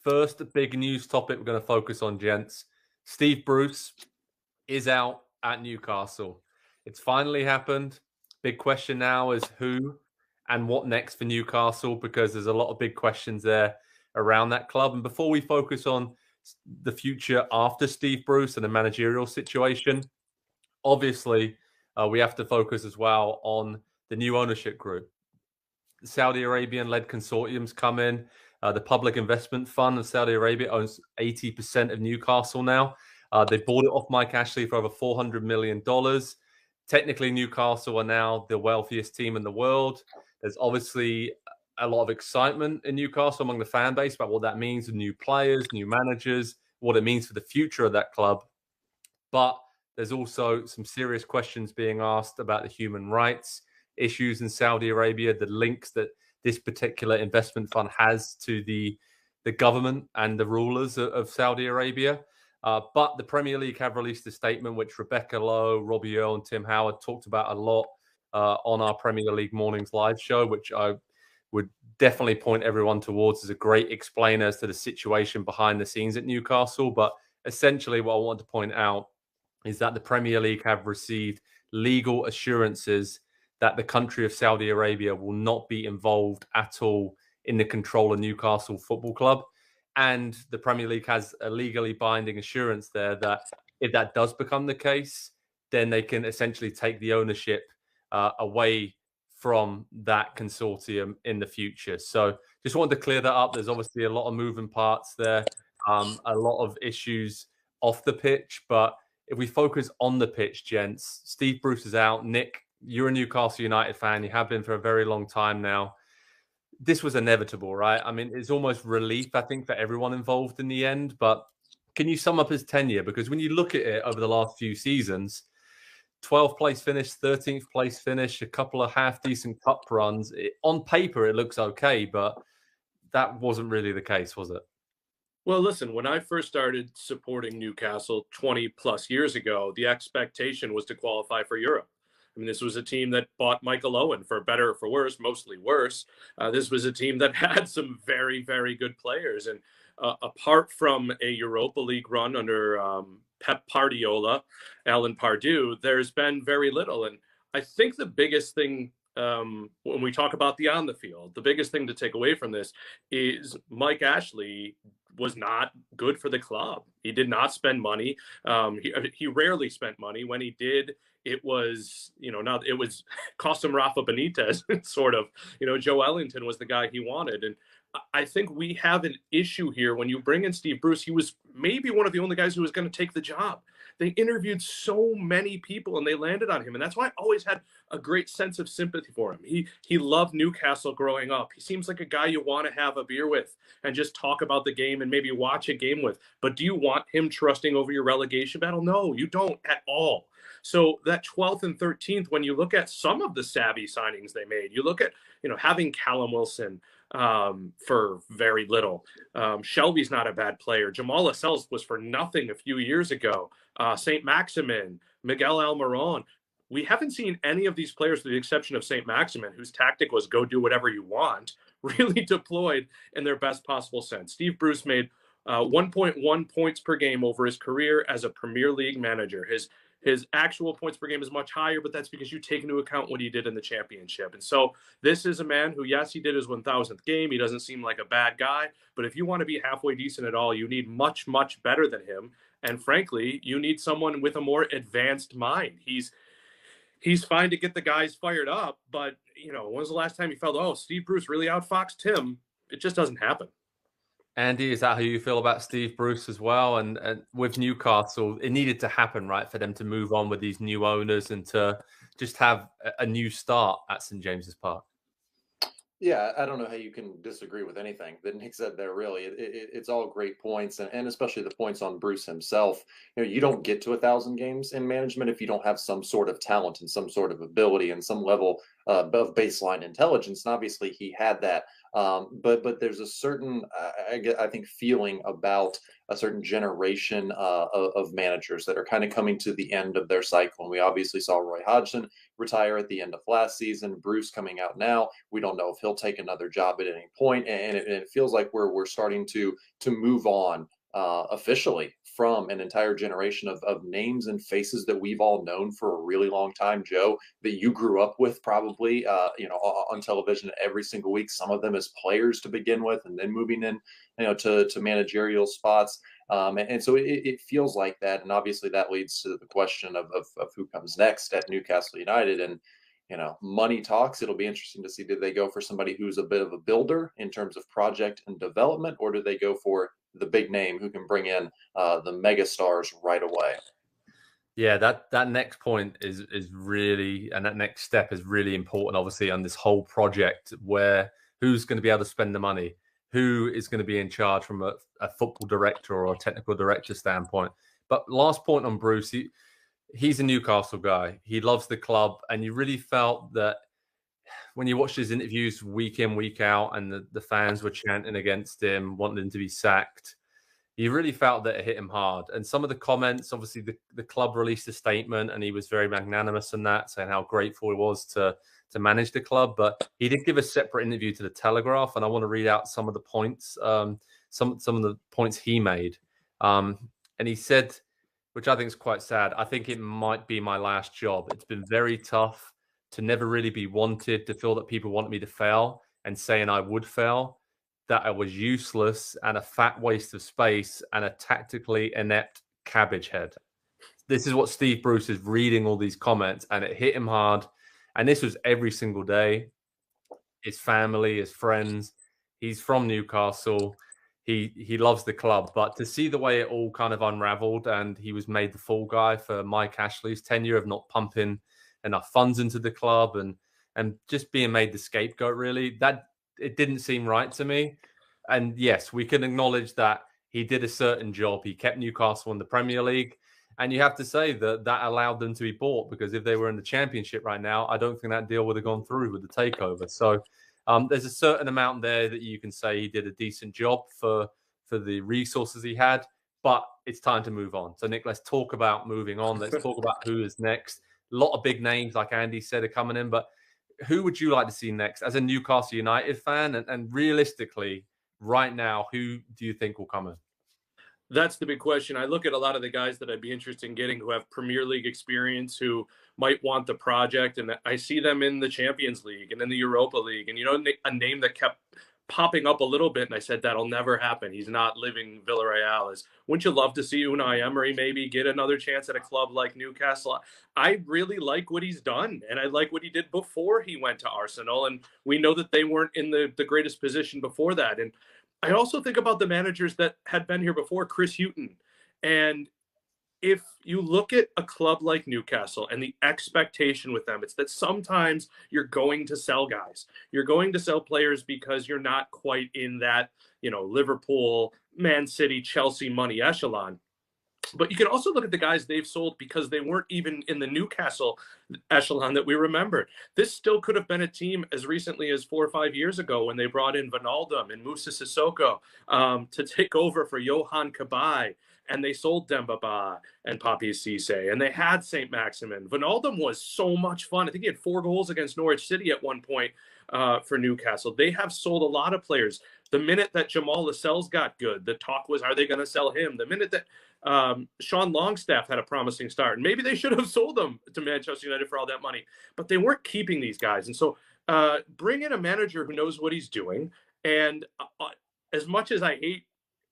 First big news topic we're going to focus on, gents. Steve Bruce is out at Newcastle. It's finally happened. Big question now is who and what next for Newcastle, because there's a lot of big questions there around that club. And before we focus on the future after Steve Bruce and the managerial situation, obviously we have to focus as well on the new ownership group. The Saudi Arabian-led consortiums come in. The Public Investment Fund of Saudi Arabia owns 80% of Newcastle now. They bought it off Mike Ashley for over $400 million. Technically, Newcastle are now the wealthiest team in the world. There's obviously a lot of excitement in Newcastle among the fan base about what that means with new players, new managers, what it means for the future of that club. But there's also some serious questions being asked about the human rights issues in Saudi Arabia, the links that this particular investment fund has to the government and the rulers of Saudi Arabia. But the Premier League have released a statement which Rebecca Lowe, Robbie Earle, and Tim Howard talked about a lot on our Premier League Mornings live show, which I would definitely point everyone towards as a great explainer as to the situation behind the scenes at Newcastle. But essentially what I want to point out is that the Premier League have received legal assurances that the country of Saudi Arabia will not be involved at all in the control of Newcastle Football Club. And the Premier League has a legally binding assurance there that if that does become the case, then they can essentially take the ownership away from that consortium in the future. So just wanted to clear that up. There's obviously a lot of moving parts there, a lot of issues off the pitch. But if we focus on the pitch, gents, Steve Bruce is out. Nick, you're a Newcastle United fan. You have been for a very long time now. This was inevitable, right? I mean, it's almost relief, I think, for everyone involved in the end. But can you sum up his tenure? Because when you look at it over the last few seasons, 12th place finish, 13th place finish, a couple of half-decent cup runs. On paper, it looks okay, but that wasn't really the case, was it? Well, listen, when I first started supporting Newcastle 20 plus years ago, the expectation was to qualify for Europe. I mean, this was a team that bought Michael Owen, for better or for worse, mostly worse. This was a team that had some very, very good players. And apart from a Europa League run under Pep Guardiola, Alan Pardew, there's been very little. And I think the biggest thing when we talk about the on the field, the biggest thing to take away from this is Mike Ashley was not good for the club. He did not spend money. He rarely spent money. When he did, it was, it was cost him Rafa Benitez, sort of. Joe Ellington was the guy he wanted. And I think we have an issue here. When you bring in Steve Bruce, he was maybe one of the only guys who was going to take the job. They interviewed so many people and they landed on him. And that's why I always had a great sense of sympathy for him. He loved Newcastle growing up. He seems like a guy you want to have a beer with and just talk about the game and maybe watch a game with. But do you want him trusting over your relegation battle? No, you don't at all. So that 12th and 13th, when you look at some of the savvy signings they made, you look at, having Callum Wilson for very little. Shelby's not a bad player. Jamal Lascelles was for nothing a few years ago. St. Maximin, Miguel Almiron. We haven't seen any of these players, with the exception of St. Maximin, whose tactic was go do whatever you want, really deployed in their best possible sense. Steve Bruce made 1.1 points per game over his career as a Premier League manager. His actual points per game is much higher, but that's because you take into account what he did in the championship. And so this is a man who, yes, he did his 1,000th game. He doesn't seem like a bad guy. But if you want to be halfway decent at all, you need much, much better than him. And frankly, you need someone with a more advanced mind. He's fine to get the guys fired up. But, when was the last time you felt, oh, Steve Bruce really outfoxed him? It just doesn't happen. Andy, is that how you feel about Steve Bruce as well? And with Newcastle, it needed to happen, right, for them to move on with these new owners and to just have a new start at St. James's Park. Yeah, I don't know how you can disagree with anything that Nick said there, really. It's all great points, and especially the points on Bruce himself. You don't get to 1,000 games in management if you don't have some sort of talent and some sort of ability and some level of baseline intelligence. And obviously he had that But there's a certain, I think, feeling about a certain generation of managers that are kind of coming to the end of their cycle. And we obviously saw Roy Hodgson retire at the end of last season. Bruce coming out now. We don't know if he'll take another job at any point, and it feels like we're starting to move on officially from an entire generation of names and faces that we've all known for a really long time. Joe, that you grew up with probably, on television every single week, some of them as players to begin with, and then moving in, to managerial spots. And so it feels like that. And obviously that leads to the question of who comes next at Newcastle United. And, money talks. It'll be interesting to see, do they go for somebody who's a bit of a builder in terms of project and development, or do they go for the big name who can bring in the mega stars right away? Yeah, that next point is really, and that next step is really important, obviously, on this whole project, where who's going to be able to spend the money, who is going to be in charge from a football director or a technical director standpoint. But last point on Bruce, he's a Newcastle guy. He loves the club, and you really felt that when you watched his interviews week in, week out, and the fans were chanting against him, wanting him to be sacked, you really felt that it hit him hard. And some of the comments, obviously, the club released a statement, and he was very magnanimous in that, saying how grateful he was to manage the club. But he did give a separate interview to the Telegraph, and I want to read out some of the points, some of the points he made. And he said, which I think is quite sad, I think it might be my last job. It's been very tough to never really be wanted, to feel that people want me to fail and saying I would fail, that I was useless and a fat waste of space and a tactically inept cabbage head. This is what Steve Bruce is reading, all these comments, and it hit him hard. And this was every single day. His family, his friends. He's from Newcastle. He loves the club. But to see the way it all kind of unraveled, and he was made the fall guy for Mike Ashley's tenure of not pumping enough funds into the club and just being made the scapegoat, really, that it didn't seem right to me. And yes, we can acknowledge that he did a certain job. He kept Newcastle in the Premier League. And you have to say that allowed them to be bought, because if they were in the Championship right now, I don't think that deal would have gone through with the takeover. So there's a certain amount there that you can say he did a decent job for the resources he had, but it's time to move on. So, Nick, let's talk about moving on. Let's talk about who is next. A lot of big names, like Andy said, are coming in, but who would you like to see next as a Newcastle United fan? And realistically, right now, who do you think will come in? That's the big question. I look at a lot of the guys that I'd be interested in getting who have Premier League experience, who might want the project, and I see them in the Champions League and in the Europa League. And, a name that kept popping up a little bit, and I said, that'll never happen. He's not living Villarreal. Wouldn't you love to see Unai Emery maybe get another chance at a club like Newcastle? I really like what he's done, and I like what he did before he went to Arsenal. And we know that they weren't in the greatest position before that. And I also think about the managers that had been here before, Chris Hughton. And if you look at a club like Newcastle and the expectation with them, it's that sometimes you're going to sell guys. You're going to sell players because you're not quite in that, Liverpool, Man City, Chelsea money echelon. But you can also look at the guys they've sold because they weren't even in the Newcastle echelon that we remembered. This still could have been a team as recently as 4 or 5 years ago when they brought in Wijnaldum and Moussa Sissoko to take over for Johan Cabaye. And they sold Demba Ba and Papi Cisse, and they had St. Maximin. Wijnaldum was so much fun. I think he had 4 goals against Norwich City at one point for Newcastle. They have sold a lot of players. The minute that Jamal Lascelles got good, the talk was, are they going to sell him? The minute that Sean Longstaff had a promising start, and maybe they should have sold them to Manchester United for all that money, but they weren't keeping these guys. And so bring in a manager who knows what he's doing. And as much as I hate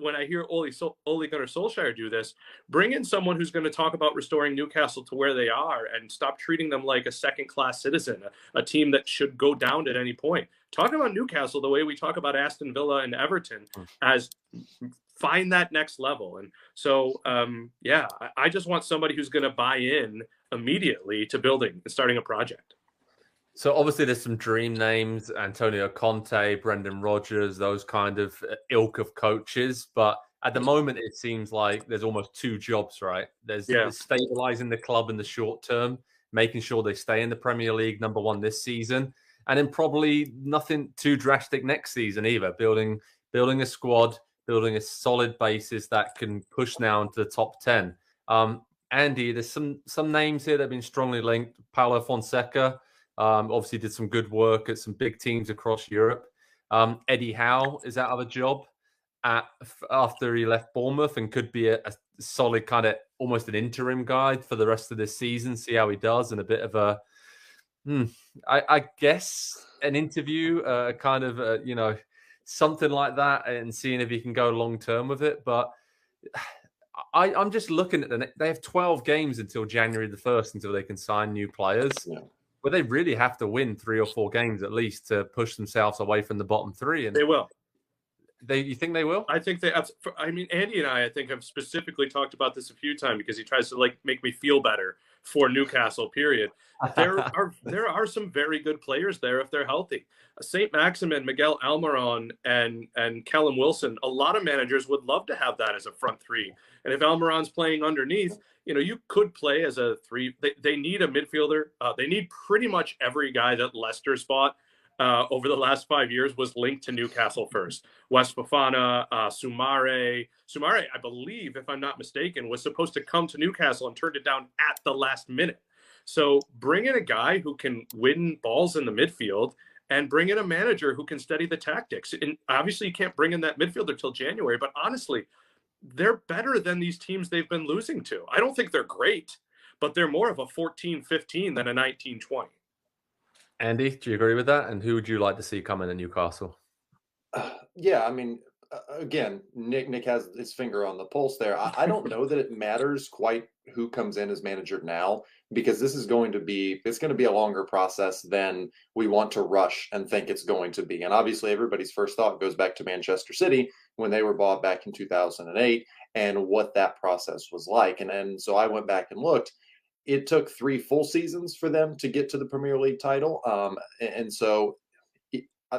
when I hear Ole Gunnar Solskjaer do this, bring in someone who's going to talk about restoring Newcastle to where they are and stop treating them like a second-class citizen, a team that should go down at any point. Talk about Newcastle the way we talk about Aston Villa and Everton, as find that next level. And so, I just want somebody who's going to buy in immediately to building and starting a project. So obviously there's some dream names, Antonio Conte, Brendan Rodgers, those kind of ilk of coaches. But at the moment, it seems like there's almost 2 jobs, right? There's stabilizing the club in the short term, making sure they stay in the Premier League #1 this season. And then probably nothing too drastic next season either. Building a squad, building a solid basis that can push now into the top 10. Andy, there's some names here that have been strongly linked. Paulo Fonseca obviously did some good work at some big teams across Europe. Eddie Howe is out of a job after he left Bournemouth and could be a solid kind of almost an interim guide for the rest of this season, see how he does, and a bit of a, I guess, an interview, kind of, something like that, and seeing if he can go long term with it. But I'm just looking at they have 12 games until January the 1st until they can sign new players. Yeah. But they really have to win 3 or 4 games at least to push themselves away from the bottom 3. And they will. You think they will? I think Andy and I think, have specifically talked about this a few times because he tries to make me feel better for Newcastle, period. There are some very good players there if they're healthy. St. Maximin, Miguel Almiron, and Callum Wilson, a lot of managers would love to have that as a front 3. And if Almiron's playing underneath, you could play as a 3. They need a midfielder. They need pretty much every guy that Leicester spot over the last 5 years was linked to Newcastle first. West Fofana, Soumare, I believe, if I'm not mistaken, was supposed to come to Newcastle and turned it down at the last minute. So bring in a guy who can win balls in the midfield and bring in a manager who can study the tactics. And obviously you can't bring in that midfielder till January, but honestly, they're better than these teams they've been losing to. I don't think they're great, but they're more of a 14-15 than a 19-20. Andy, do you agree with that? And who would you like to see come in at Newcastle? Yeah, I mean, again, Nick has his finger on the pulse there. I don't know that it matters quite who comes in as manager now, because this is going to be a longer process than we want to rush and think it's going to be. And obviously everybody's first thought goes back to Manchester City when they were bought back in 2008 and what that process was like. And so I went back and looked. It took 3 full seasons for them to get to the Premier League title. And so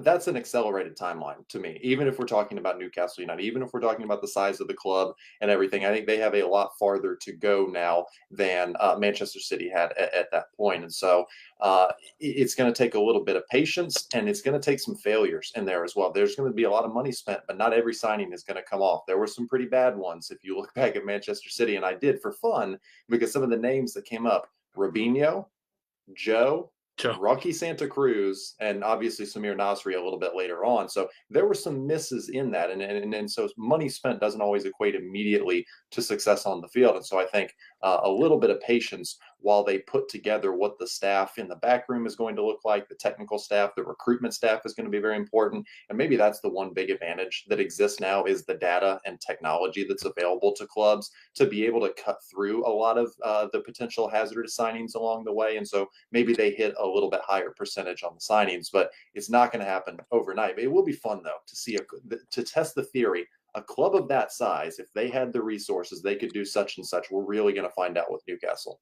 that's an accelerated timeline to me, even if we're talking about Newcastle United, even if we're talking about the size of the club and everything. I think they have a lot farther to go now than Manchester City had at that point. And so it's going to take a little bit of patience, and it's going to take some failures in there as well. There's going to be a lot of money spent, but not every signing is going to come off. There were some pretty bad ones if you look back at Manchester City, and I did for fun because some of the names that came up: Robinho, Joe, Rocky Santa Cruz, and obviously Samir Nasri a little bit later on. So there were some misses in that. And so money spent doesn't always equate immediately to success on the field. And so I think a little bit of patience while they put together what the staff in the back room is going to look like, the technical staff, the recruitment staff is going to be very important. And maybe that's the one big advantage that exists now, is the data and technology that's available to clubs to be able to cut through a lot of the potential hazardous signings along the way. And so maybe they hit a little bit higher percentage on the signings, but it's not going to happen overnight. It will be fun, though, to see to test the theory. A club of that size, if they had the resources, they could do such and such. We're really going to find out with Newcastle.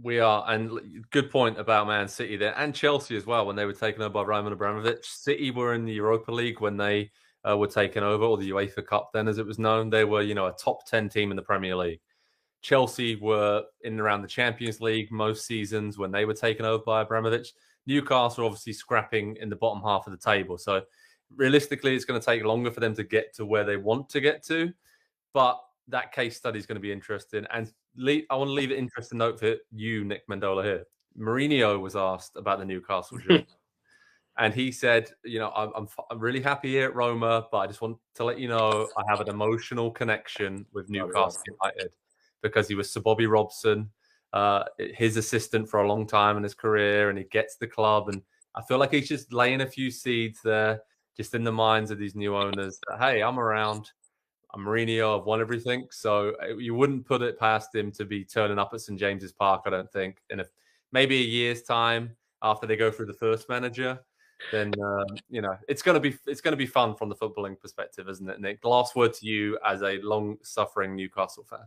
We are, and good point about Man City there, and Chelsea as well, when they were taken over by Roman Abramovich. City were in the Europa League when they were taken over, or the UEFA Cup then as it was known. They were, a top 10 team in the Premier League. Chelsea were in and around the Champions League most seasons when they were taken over by Abramovich. Newcastle obviously scrapping in the bottom half of the table. So realistically, it's going to take longer for them to get to where they want to get to. But that case study is going to be interesting. And I want to leave an interesting note for you, Nick Mendola, here. Mourinho was asked about the Newcastle job. And he said, I'm really happy here at Roma, but I just want to let you know I have an emotional connection with Newcastle United, because he was Sir Bobby Robson, his assistant for a long time in his career, and he gets the club. And I feel like he's just laying a few seeds there, just in the minds of these new owners that, hey, I'm around. I'm Mourinho. I've won everything. So you wouldn't put it past him to be turning up at St. James's Park, I don't think. And if maybe a year's time after they go through the first manager, then it's going to be fun from the footballing perspective, isn't it, Nick? Last word to you as a long-suffering Newcastle fan.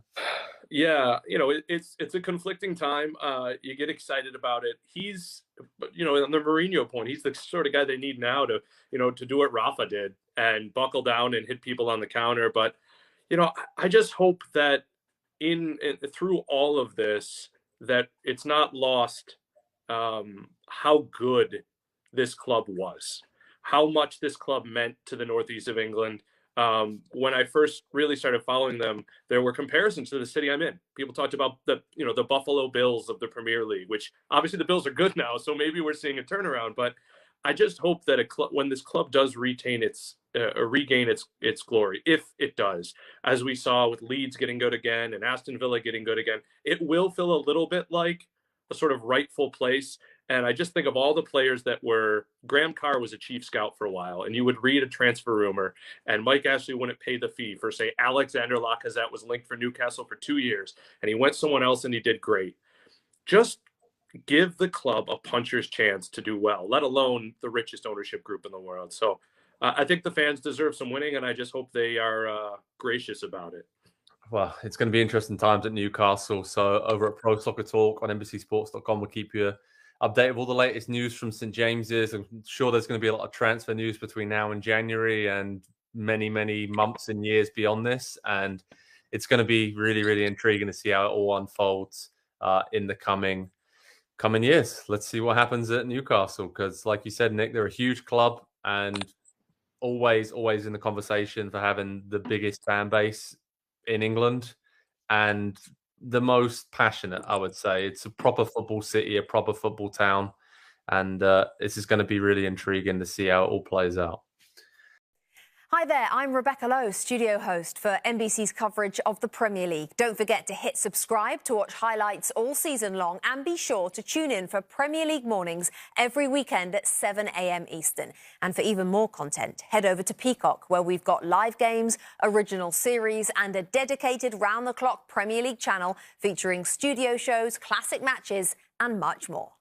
Yeah, it's a conflicting time. You get excited about it. He's, on the Mourinho point, he's the sort of guy they need now to do what Rafa did and buckle down and hit people on the counter. But, I just hope that through all of this, that it's not lost how good this club was, how much this club meant to the northeast of England. When I first really started following them, there were comparisons to the city I'm in. People talked about the Buffalo Bills of the Premier League, which obviously the Bills are good now, so maybe we're seeing a turnaround. But I just hope that when this club does regain its glory, if it does, as we saw with Leeds getting good again and Aston Villa getting good again, it will feel a little bit like a sort of rightful place. And I just think of all the players that were, Graham Carr was a chief scout for a while, and you would read a transfer rumor, and Mike Ashley wouldn't pay the fee for, say, Alexander Lacazette was linked for Newcastle for 2 years, and he went somewhere else and he did great. Just give the club a puncher's chance to do well, let alone the richest ownership group in the world. So I think the fans deserve some winning, and I just hope they are gracious about it. Well, it's going to be interesting times at Newcastle. So over at Pro Soccer Talk on NBCSports.com, we'll keep you updated with all the latest news from St. James's. I'm sure there's going to be a lot of transfer news between now and January and many, many months and years beyond this. And it's going to be really, really intriguing to see how it all unfolds in the coming years. Let's see what happens at Newcastle, because like you said, Nick, they're a huge club and always in the conversation for having the biggest fan base in England and the most passionate, I would say. It's a proper football city, a proper football town, and this is going to be really intriguing to see how it all plays out. Hi there, I'm Rebecca Lowe, studio host for NBC's coverage of the Premier League. Don't forget to hit subscribe to watch highlights all season long, and be sure to tune in for Premier League mornings every weekend at 7 a.m. Eastern. And for even more content, head over to Peacock, where we've got live games, original series, and a dedicated round-the-clock Premier League channel featuring studio shows, classic matches, and much more.